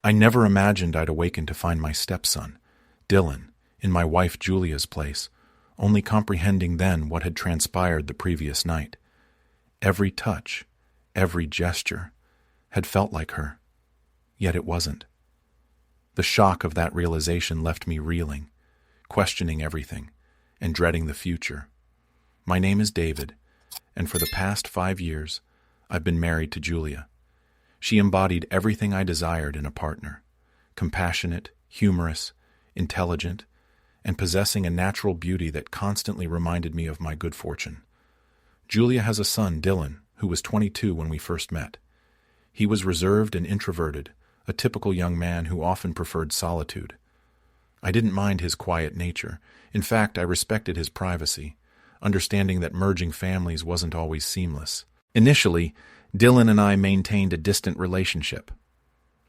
I never imagined I'd awaken to find my stepson, Dylan, in my wife Julia's place, only comprehending then what had transpired the previous night. Every touch, every gesture, had felt like her, yet it wasn't. The shock of that realization left me reeling, questioning everything, and dreading the future. My name is David, and for the past 5 years, I've been married to Julia. She embodied everything I desired in a partner: compassionate, humorous, intelligent, and possessing a natural beauty that constantly reminded me of my good fortune. Julia has a son, Dylan, who was 22 when we first met. He was reserved and introverted, a typical young man who often preferred solitude. I didn't mind his quiet nature. In fact, I respected his privacy, understanding that merging families wasn't always seamless. Initially, Dylan and I maintained a distant relationship.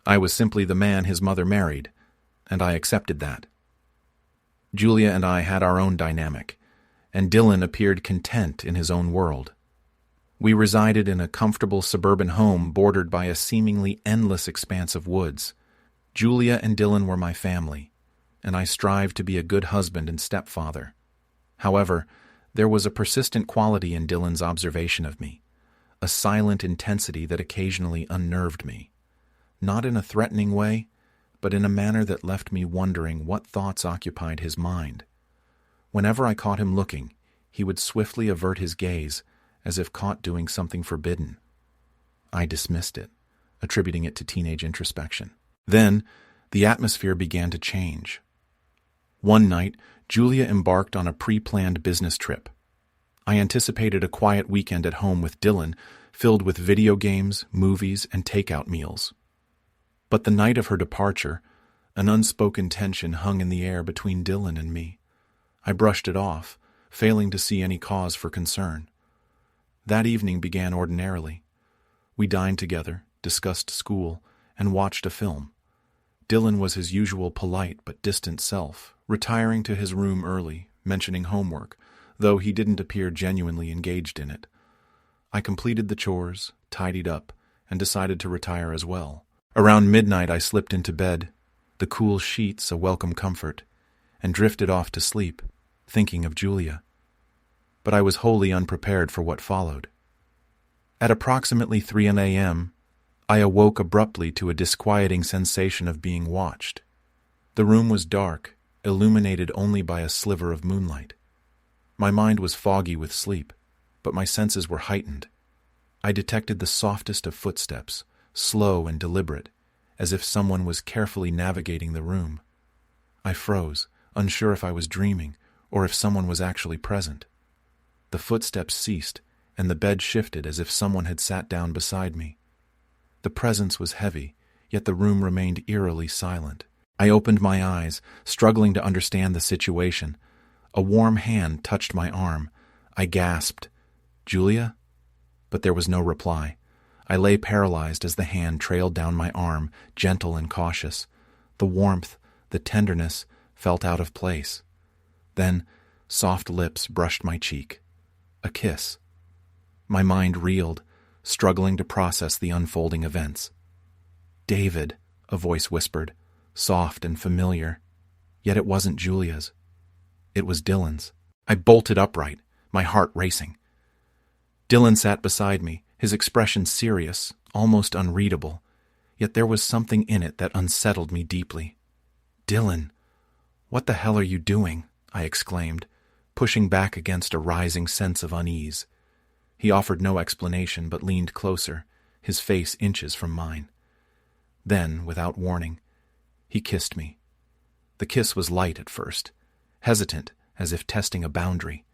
I was simply the man his mother married, and I accepted that. Julia and I had our own dynamic, and Dylan appeared content in his own world. We resided in a comfortable suburban home bordered by a seemingly endless expanse of woods. Julia and Dylan were my family, and I strived to be a good husband and stepfather. However, there was a persistent quality in Dylan's observation of me, a silent intensity that occasionally unnerved me. Not in a threatening way, but in a manner that left me wondering what thoughts occupied his mind. Whenever I caught him looking, he would swiftly avert his gaze, as if caught doing something forbidden. I dismissed it, attributing it to teenage introspection. Then, the atmosphere began to change. One night, Julia embarked on a pre-planned business trip. I anticipated a quiet weekend at home with Dylan, filled with video games, movies, and takeout meals. But the night of her departure, an unspoken tension hung in the air between Dylan and me. I brushed it off, failing to see any cause for concern. That evening began ordinarily. We dined together, discussed school, and watched a film. Dylan was his usual polite but distant self, retiring to his room early, mentioning homework, though he didn't appear genuinely engaged in it. I completed the chores, tidied up, and decided to retire as well. Around midnight I slipped into bed, the cool sheets a welcome comfort, and drifted off to sleep, thinking of Julia. But I was wholly unprepared for what followed. At approximately 3 a.m., I awoke abruptly to a disquieting sensation of being watched. The room was dark, illuminated only by a sliver of moonlight. My mind was foggy with sleep, but my senses were heightened. I detected the softest of footsteps, slow and deliberate, as if someone was carefully navigating the room. I froze, unsure if I was dreaming or if someone was actually present. The footsteps ceased, and the bed shifted as if someone had sat down beside me. The presence was heavy, yet the room remained eerily silent. I opened my eyes, struggling to understand the situation. A warm hand touched my arm. I gasped, "Julia?" But there was no reply. I lay paralyzed as the hand trailed down my arm, gentle and cautious. The warmth, the tenderness, felt out of place. Then, soft lips brushed my cheek. A kiss. My mind reeled, struggling to process the unfolding events. "David," a voice whispered, soft and familiar. Yet it wasn't Julia's. It was Dylan's. I bolted upright, my heart racing. Dylan sat beside me, his expression serious, almost unreadable, yet there was something in it that unsettled me deeply. "Dylan, what the hell are you doing?" I exclaimed, pushing back against a rising sense of unease. He offered no explanation but leaned closer, his face inches from mine. Then, without warning, he kissed me. The kiss was light at first, hesitant, as if testing a boundary.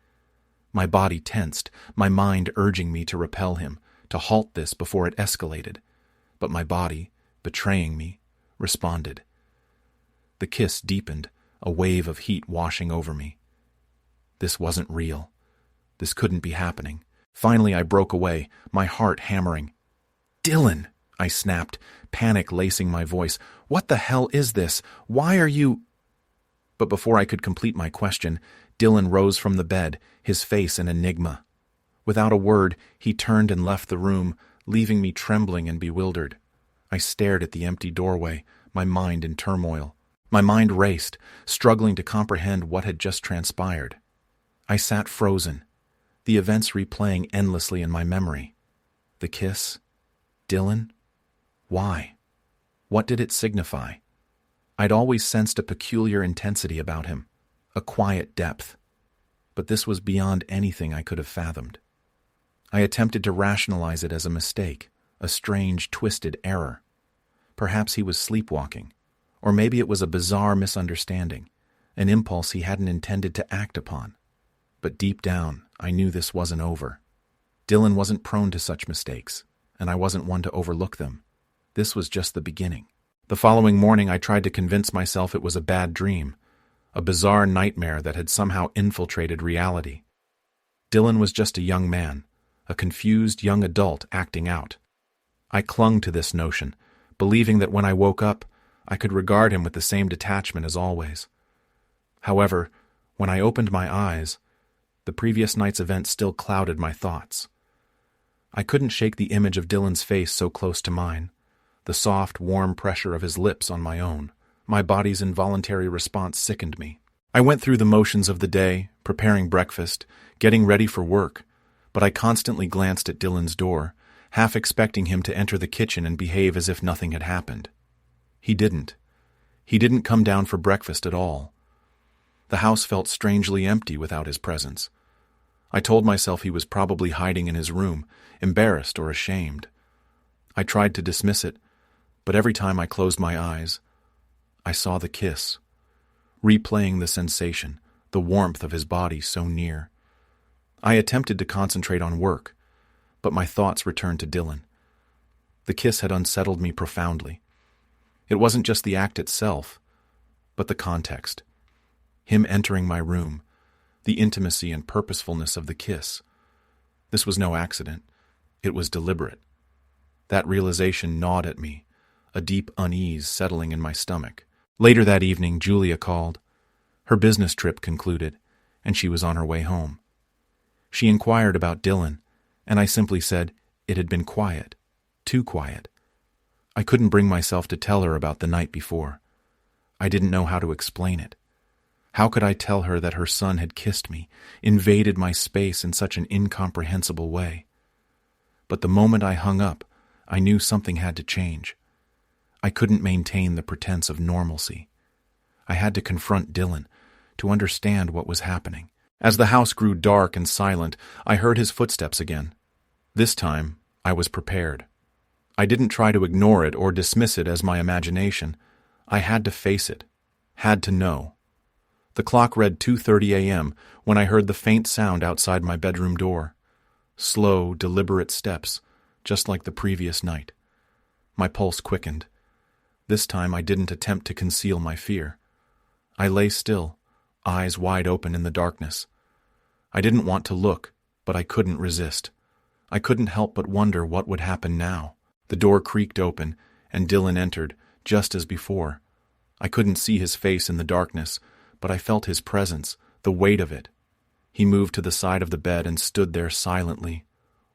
My body tensed, my mind urging me to repel him, to halt this before it escalated. But my body, betraying me, responded. The kiss deepened, a wave of heat washing over me. This wasn't real. This couldn't be happening. Finally, I broke away, my heart hammering. "Dylan!" I snapped, panic lacing my voice. "What the hell is this? Why are you—" But before I could complete my question, Dylan rose from the bed, his face an enigma. Without a word, he turned and left the room, leaving me trembling and bewildered. I stared at the empty doorway, my mind in turmoil. My mind raced, struggling to comprehend what had just transpired. I sat frozen, the events replaying endlessly in my memory. The kiss? Dylan? Why? What did it signify? I'd always sensed a peculiar intensity about him, a quiet depth. But this was beyond anything I could have fathomed. I attempted to rationalize it as a mistake, a strange, twisted error. Perhaps he was sleepwalking, or maybe it was a bizarre misunderstanding, an impulse he hadn't intended to act upon. But deep down, I knew this wasn't over. Dylan wasn't prone to such mistakes, and I wasn't one to overlook them. This was just the beginning. The following morning, I tried to convince myself it was a bad dream, a bizarre nightmare that had somehow infiltrated reality. Dylan was just a young man, a confused young adult acting out. I clung to this notion, believing that when I woke up, I could regard him with the same detachment as always. However, when I opened my eyes, the previous night's event still clouded my thoughts. I couldn't shake the image of Dylan's face so close to mine, the soft, warm pressure of his lips on my own. My body's involuntary response sickened me. I went through the motions of the day, preparing breakfast, getting ready for work, but I constantly glanced at Dylan's door, half expecting him to enter the kitchen and behave as if nothing had happened. He didn't. He didn't come down for breakfast at all. The house felt strangely empty without his presence. I told myself he was probably hiding in his room, embarrassed or ashamed. I tried to dismiss it, but every time I closed my eyes, I saw the kiss, replaying the sensation, the warmth of his body so near. I attempted to concentrate on work, but my thoughts returned to Dylan. The kiss had unsettled me profoundly. It wasn't just the act itself, but the context. Him entering my room, the intimacy and purposefulness of the kiss. This was no accident. It was deliberate. That realization gnawed at me, a deep unease settling in my stomach. Later that evening, Julia called. Her business trip concluded, and she was on her way home. She inquired about Dylan, and I simply said it had been quiet, too quiet. I couldn't bring myself to tell her about the night before. I didn't know how to explain it. How could I tell her that her son had kissed me, invaded my space in such an incomprehensible way? But the moment I hung up, I knew something had to change. I couldn't maintain the pretense of normalcy. I had to confront Dylan, to understand what was happening. As the house grew dark and silent, I heard his footsteps again. This time, I was prepared. I didn't try to ignore it or dismiss it as my imagination. I had to face it, had to know. The clock read 2:30 a.m. when I heard the faint sound outside my bedroom door. Slow, deliberate steps, just like the previous night. My pulse quickened. This time I didn't attempt to conceal my fear. I lay still, eyes wide open in the darkness. I didn't want to look, but I couldn't resist. I couldn't help but wonder what would happen now. The door creaked open, and Dylan entered, just as before. I couldn't see his face in the darkness, but I felt his presence, the weight of it. He moved to the side of the bed and stood there silently,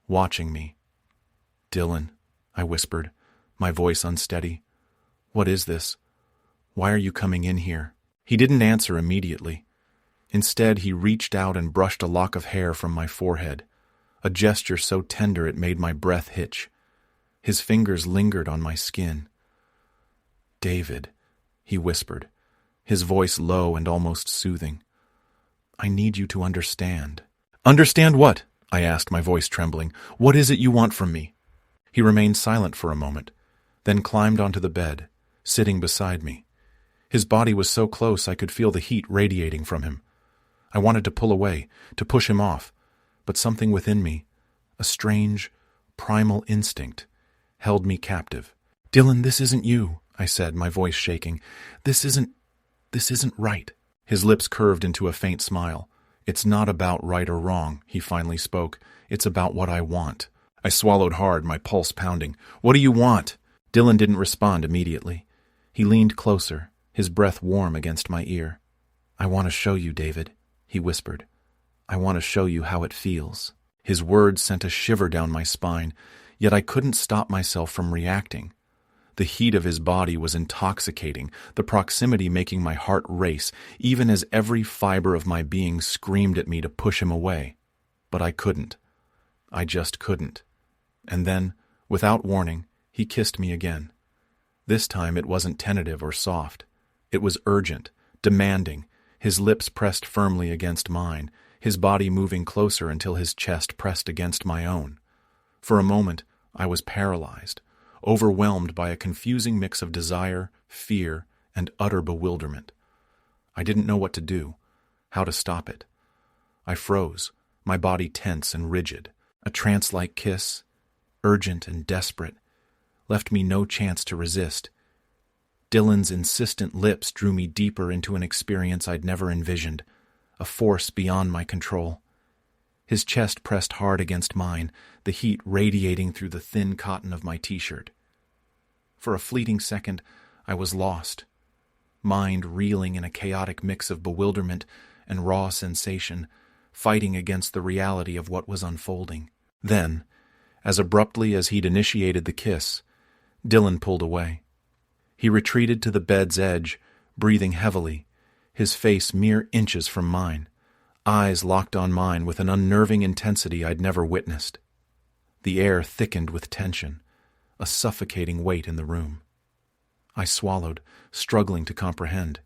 watching me. "Dylan," I whispered, my voice unsteady. "What is this? Why are you coming in here?" He didn't answer immediately. Instead, he reached out and brushed a lock of hair from my forehead, a gesture so tender it made my breath hitch. His fingers lingered on my skin. "David," he whispered, his voice low and almost soothing. "I need you to understand." "Understand what?" I asked, my voice trembling. "What is it you want from me?" He remained silent for a moment, then climbed onto the bed, sitting beside me. His body was so close I could feel the heat radiating from him. I wanted to pull away, to push him off, but something within me, a strange, primal instinct, held me captive. "Dylan, this isn't you," I said, my voice shaking. This isn't right." His lips curved into a faint smile. "It's not about right or wrong," he finally spoke. "It's about what I want." I swallowed hard, my pulse pounding. "What do you want?" Dylan didn't respond immediately. He leaned closer, his breath warm against my ear. "I want to show you, David," he whispered. "I want to show you how it feels." His words sent a shiver down my spine, yet I couldn't stop myself from reacting. The heat of his body was intoxicating, the proximity making my heart race, even as every fiber of my being screamed at me to push him away. But I couldn't. I just couldn't. And then, without warning, he kissed me again. This time it wasn't tentative or soft. It was urgent, demanding, his lips pressed firmly against mine, his body moving closer until his chest pressed against my own. For a moment, I was paralyzed, overwhelmed by a confusing mix of desire, fear, and utter bewilderment. I didn't know what to do, how to stop it. I froze, my body tense and rigid. A trance-like kiss, urgent and desperate, left me no chance to resist. Dylan's insistent lips drew me deeper into an experience I'd never envisioned, a force beyond my control. His chest pressed hard against mine, the heat radiating through the thin cotton of my t-shirt. For a fleeting second, I was lost, mind reeling in a chaotic mix of bewilderment and raw sensation, fighting against the reality of what was unfolding. Then, as abruptly as he'd initiated the kiss, Dylan pulled away. He retreated to the bed's edge, breathing heavily, his face mere inches from mine, eyes locked on mine with an unnerving intensity I'd never witnessed. The air thickened with tension, a suffocating weight in the room. I swallowed, struggling to comprehend.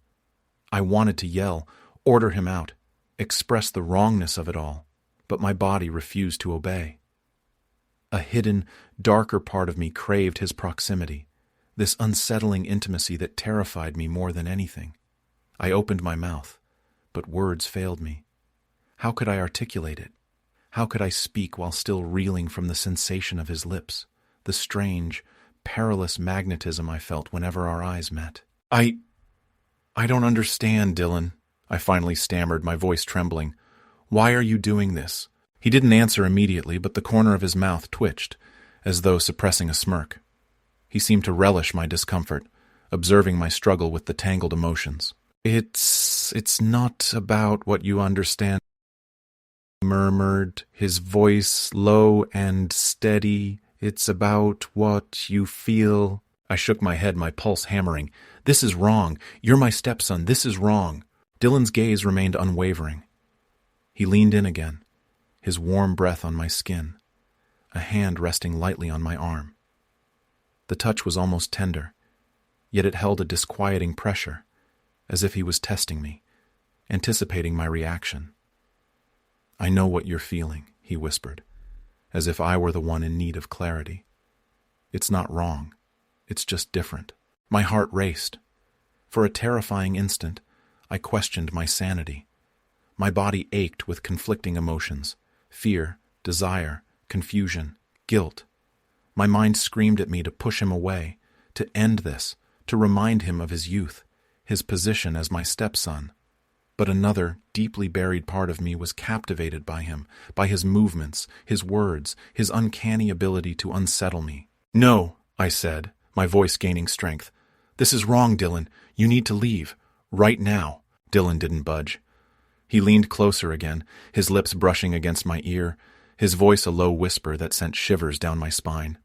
I wanted to yell, order him out, express the wrongness of it all, but my body refused to obey. A hidden, darker part of me craved his proximity, this unsettling intimacy that terrified me more than anything. I opened my mouth, but words failed me. How could I articulate it? How could I speak while still reeling from the sensation of his lips, the strange, perilous magnetism I felt whenever our eyes met? I don't understand, Dylan, I finally stammered, my voice trembling. Why are you doing this? He didn't answer immediately, but the corner of his mouth twitched, as though suppressing a smirk. He seemed to relish my discomfort, observing my struggle with the tangled emotions. It's not about what you understand, he murmured, his voice low and steady. It's about what you feel. I shook my head, my pulse hammering. This is wrong. You're my stepson. This is wrong. Dylan's gaze remained unwavering. He leaned in again, his warm breath on my skin, a hand resting lightly on my arm. The touch was almost tender, yet it held a disquieting pressure, as if he was testing me, anticipating my reaction. I know what you're feeling, he whispered, as if I were the one in need of clarity. It's not wrong. It's just different. My heart raced. For a terrifying instant, I questioned my sanity. My body ached with conflicting emotions, fear, desire, confusion, guilt. My mind screamed at me to push him away, to end this, to remind him of his youth, his position as my stepson. But another, deeply buried part of me was captivated by him, by his movements, his words, his uncanny ability to unsettle me. No, I said, my voice gaining strength. This is wrong, Dylan. You need to leave. Right now. Dylan didn't budge. He leaned closer again, his lips brushing against my ear, his voice a low whisper that sent shivers down my spine.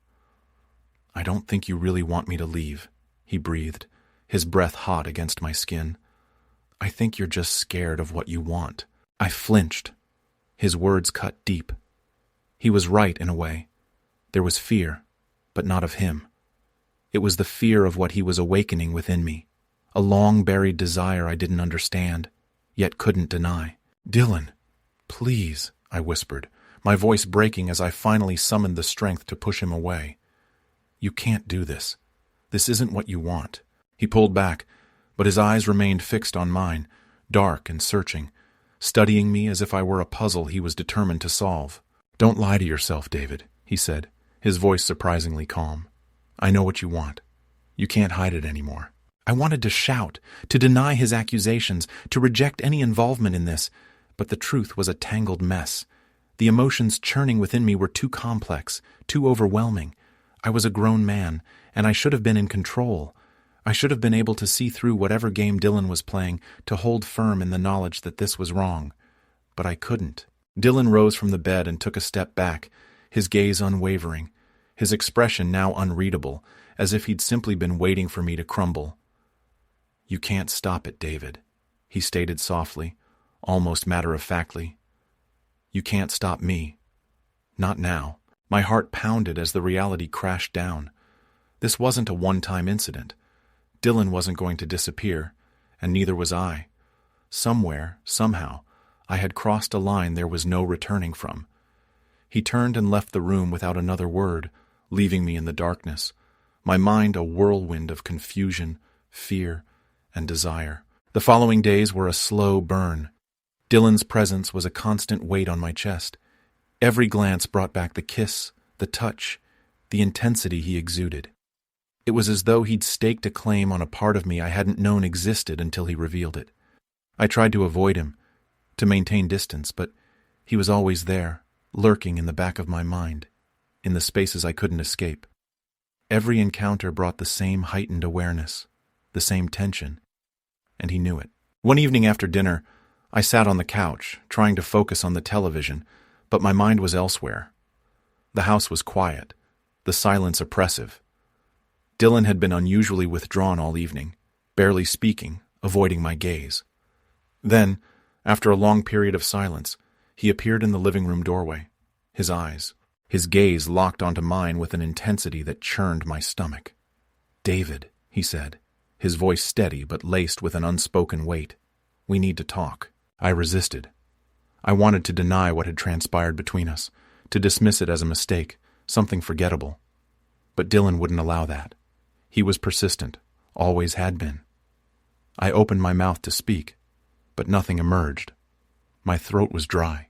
I don't think you really want me to leave, he breathed, his breath hot against my skin. I think you're just scared of what you want. I flinched. His words cut deep. He was right in a way. There was fear, but not of him. It was the fear of what he was awakening within me, a long-buried desire I didn't understand, yet couldn't deny. Dylan, please, I whispered, my voice breaking as I finally summoned the strength to push him away. You can't do this. This isn't what you want. He pulled back, but his eyes remained fixed on mine, dark and searching, studying me as if I were a puzzle he was determined to solve. Don't lie to yourself, David, he said, his voice surprisingly calm. I know what you want. You can't hide it anymore. I wanted to shout, to deny his accusations, to reject any involvement in this, but the truth was a tangled mess. The emotions churning within me were too complex, too overwhelming. I was a grown man, and I should have been in control. I should have been able to see through whatever game Dylan was playing, to hold firm in the knowledge that this was wrong. But I couldn't. Dylan rose from the bed and took a step back, his gaze unwavering, his expression now unreadable, as if he'd simply been waiting for me to crumble. "You can't stop it, David," he stated softly, almost matter-of-factly. "You can't stop me. Not now." My heart pounded as the reality crashed down. This wasn't a one-time incident. Dylan wasn't going to disappear, and neither was I. Somewhere, somehow, I had crossed a line there was no returning from. He turned and left the room without another word, leaving me in the darkness, my mind a whirlwind of confusion, fear, and desire. The following days were a slow burn. Dylan's presence was a constant weight on my chest. Every glance brought back the kiss, the touch, the intensity he exuded. It was as though he'd staked a claim on a part of me I hadn't known existed until he revealed it. I tried to avoid him, to maintain distance, but he was always there, lurking in the back of my mind, in the spaces I couldn't escape. Every encounter brought the same heightened awareness, the same tension, and he knew it. One evening after dinner, I sat on the couch, trying to focus on the television, but my mind was elsewhere. The house was quiet, the silence oppressive. Dylan had been unusually withdrawn all evening, barely speaking, avoiding my gaze. Then, after a long period of silence, he appeared in the living room doorway, his gaze locked onto mine with an intensity that churned my stomach. "David," he said, his voice steady but laced with an unspoken weight. "We need to talk." I resisted. I wanted to deny what had transpired between us, to dismiss it as a mistake, something forgettable. But Dylan wouldn't allow that. He was persistent, always had been. I opened my mouth to speak, but nothing emerged. My throat was dry,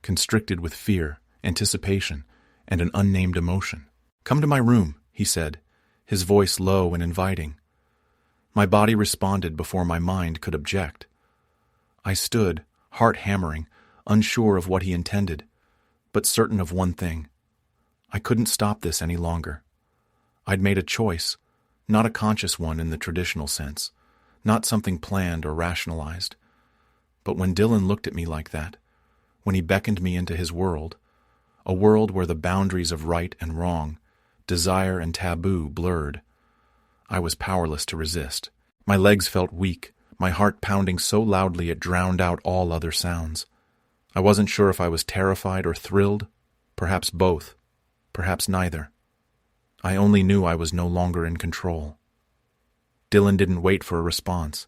constricted with fear, anticipation, and an unnamed emotion. "Come to my room," he said, his voice low and inviting. My body responded before my mind could object. I stood, heart hammering, unsure of what he intended, but certain of one thing. I couldn't stop this any longer. I'd made a choice, not a conscious one in the traditional sense, not something planned or rationalized. But when Dylan looked at me like that, when he beckoned me into his world, a world where the boundaries of right and wrong, desire and taboo blurred, I was powerless to resist. My legs felt weak, my heart pounding so loudly it drowned out all other sounds. I wasn't sure if I was terrified or thrilled, perhaps both, perhaps neither. I only knew I was no longer in control. Dylan didn't wait for a response.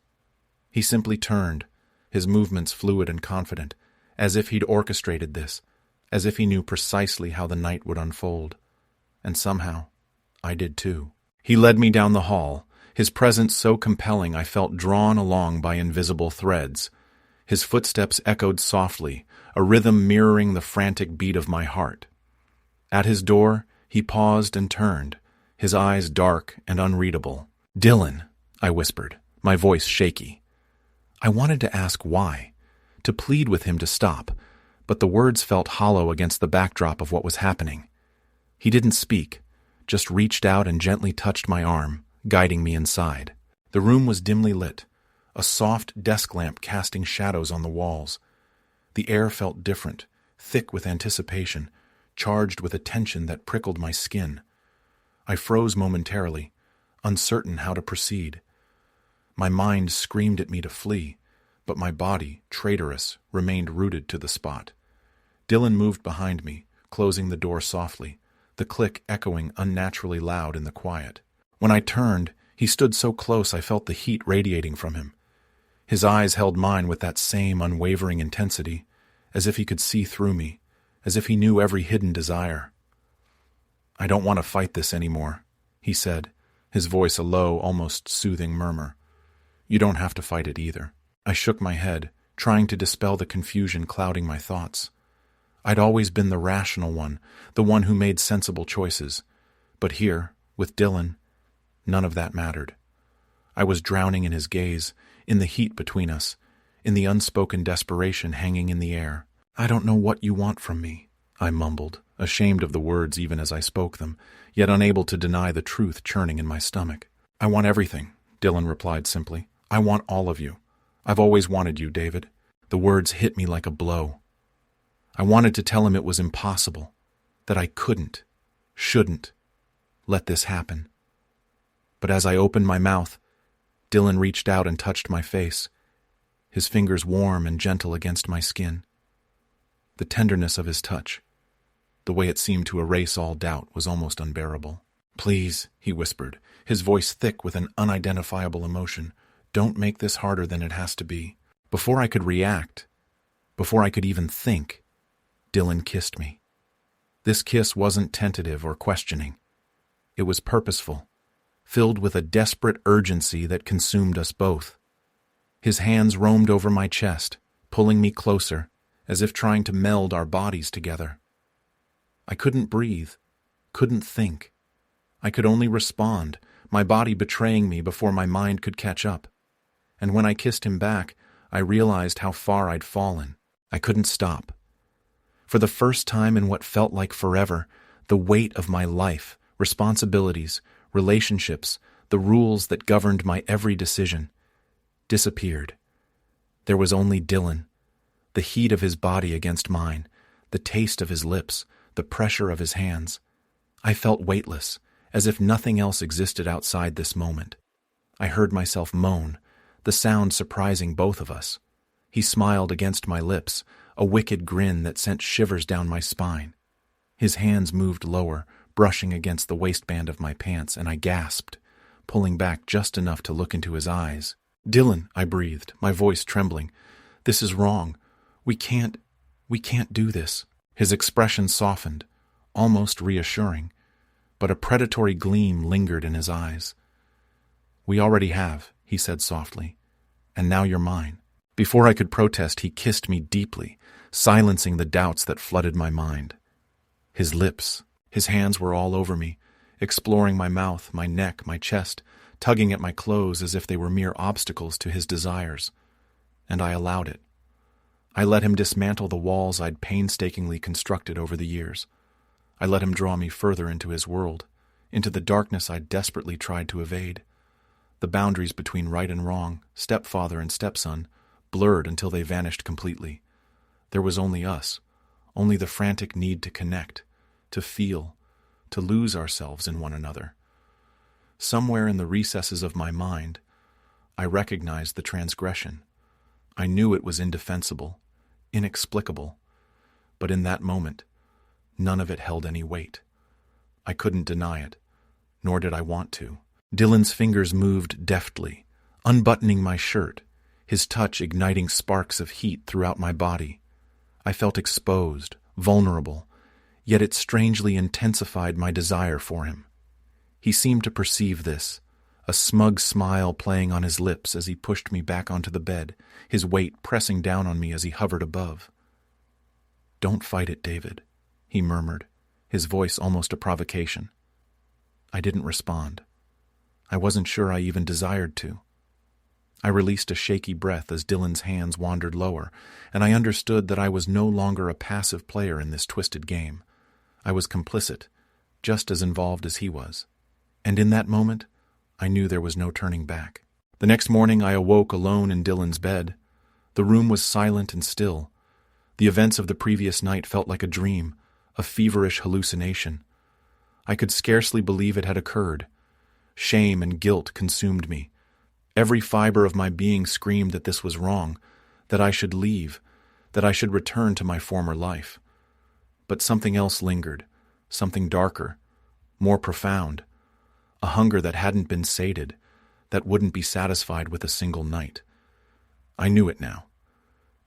He simply turned, his movements fluid and confident, as if he'd orchestrated this, as if he knew precisely how the night would unfold. And somehow, I did too. He led me down the hall, his presence so compelling I felt drawn along by invisible threads. His footsteps echoed softly, a rhythm mirroring the frantic beat of my heart. At his door, he paused and turned, his eyes dark and unreadable. "Dylan," I whispered, my voice shaky. I wanted to ask why, to plead with him to stop, but the words felt hollow against the backdrop of what was happening. He didn't speak, just reached out and gently touched my arm, guiding me inside. The room was dimly lit, a soft desk lamp casting shadows on the walls. The air felt different, thick with anticipation, charged with a tension that prickled my skin. I froze momentarily, uncertain how to proceed. My mind screamed at me to flee, but my body, traitorous, remained rooted to the spot. Dylan moved behind me, closing the door softly, the click echoing unnaturally loud in the quiet. When I turned, he stood so close I felt the heat radiating from him. His eyes held mine with that same unwavering intensity, as if he could see through me, as if he knew every hidden desire. "I don't want to fight this anymore," he said, his voice a low, almost soothing murmur. "You don't have to fight it either." I shook my head, trying to dispel the confusion clouding my thoughts. I'd always been the rational one, the one who made sensible choices. But here, with Dylan, none of that mattered. I was drowning in his gaze, in the heat between us, in the unspoken desperation hanging in the air. "I don't know what you want from me," I mumbled, ashamed of the words even as I spoke them, yet unable to deny the truth churning in my stomach. "I want everything," Dylan replied simply. "I want all of you. I've always wanted you, David." The words hit me like a blow. I wanted to tell him it was impossible, that I couldn't, shouldn't, let this happen. But as I opened my mouth, Dylan reached out and touched my face, his fingers warm and gentle against my skin. The tenderness of his touch, the way it seemed to erase all doubt, was almost unbearable. "Please," he whispered, his voice thick with an unidentifiable emotion, "don't make this harder than it has to be." Before I could react, before I could even think, Dylan kissed me. This kiss wasn't tentative or questioning. It was purposeful, filled with a desperate urgency that consumed us both. His hands roamed over my chest, pulling me closer, as if trying to meld our bodies together. I couldn't breathe, couldn't think. I could only respond, my body betraying me before my mind could catch up. And when I kissed him back, I realized how far I'd fallen. I couldn't stop. For the first time in what felt like forever, the weight of my life, responsibilities, relationships, the rules that governed my every decision, disappeared. There was only Dylan, the heat of his body against mine, the taste of his lips, the pressure of his hands. I felt weightless, as if nothing else existed outside this moment. I heard myself moan, the sound surprising both of us. He smiled against my lips, a wicked grin that sent shivers down my spine. His hands moved lower, brushing against the waistband of my pants, and I gasped, pulling back just enough to look into his eyes. "Dylan," I breathed, my voice trembling. "This is wrong. We can't do this." His expression softened, almost reassuring, but a predatory gleam lingered in his eyes. "We already have," he said softly, "and now you're mine." Before I could protest, he kissed me deeply, silencing the doubts that flooded my mind. His lips, his hands were all over me, exploring my mouth, my neck, my chest, tugging at my clothes as if they were mere obstacles to his desires. And I allowed it. I let him dismantle the walls I'd painstakingly constructed over the years. I let him draw me further into his world, into the darkness I'd desperately tried to evade. The boundaries between right and wrong, stepfather and stepson, blurred until they vanished completely. There was only us, only the frantic need to connect, to feel, to lose ourselves in one another. Somewhere in the recesses of my mind, I recognized the transgression. I knew it was indefensible, inexplicable, but in that moment, none of it held any weight. I couldn't deny it, nor did I want to. Dylan's fingers moved deftly, unbuttoning my shirt, his touch igniting sparks of heat throughout my body. I felt exposed, vulnerable, yet it strangely intensified my desire for him. He seemed to perceive this, a smug smile playing on his lips as he pushed me back onto the bed, his weight pressing down on me as he hovered above. "Don't fight it, David," he murmured, his voice almost a provocation. I didn't respond. I wasn't sure I even desired to. I released a shaky breath as Dylan's hands wandered lower, and I understood that I was no longer a passive player in this twisted game. I was complicit, just as involved as he was. And in that moment, I knew there was no turning back. The next morning, I awoke alone in Dylan's bed. The room was silent and still. The events of the previous night felt like a dream, a feverish hallucination. I could scarcely believe it had occurred. Shame and guilt consumed me. Every fiber of my being screamed that this was wrong, that I should leave, that I should return to my former life. But something else lingered, something darker, more profound, a hunger that hadn't been sated, that wouldn't be satisfied with a single night. I knew it now.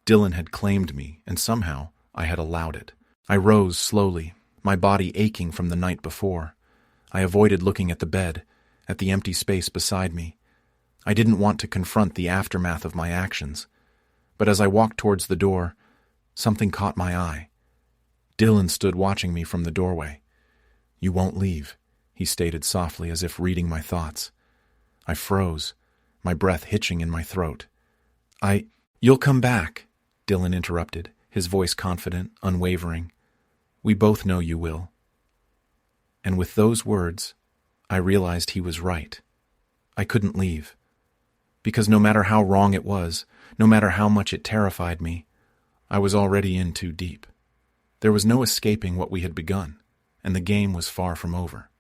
Dylan had claimed me, and somehow I had allowed it. I rose slowly, my body aching from the night before. I avoided looking at the bed, at the empty space beside me. I didn't want to confront the aftermath of my actions. But as I walked towards the door, something caught my eye. Dylan stood watching me from the doorway. "You won't leave," he stated softly as if reading my thoughts. I froze, my breath hitching in my throat. "You'll come back," Dylan interrupted, his voice confident, unwavering. "We both know you will." And with those words, I realized he was right. I couldn't leave. Because no matter how wrong it was, no matter how much it terrified me, I was already in too deep. There was no escaping what we had begun, and the game was far from over.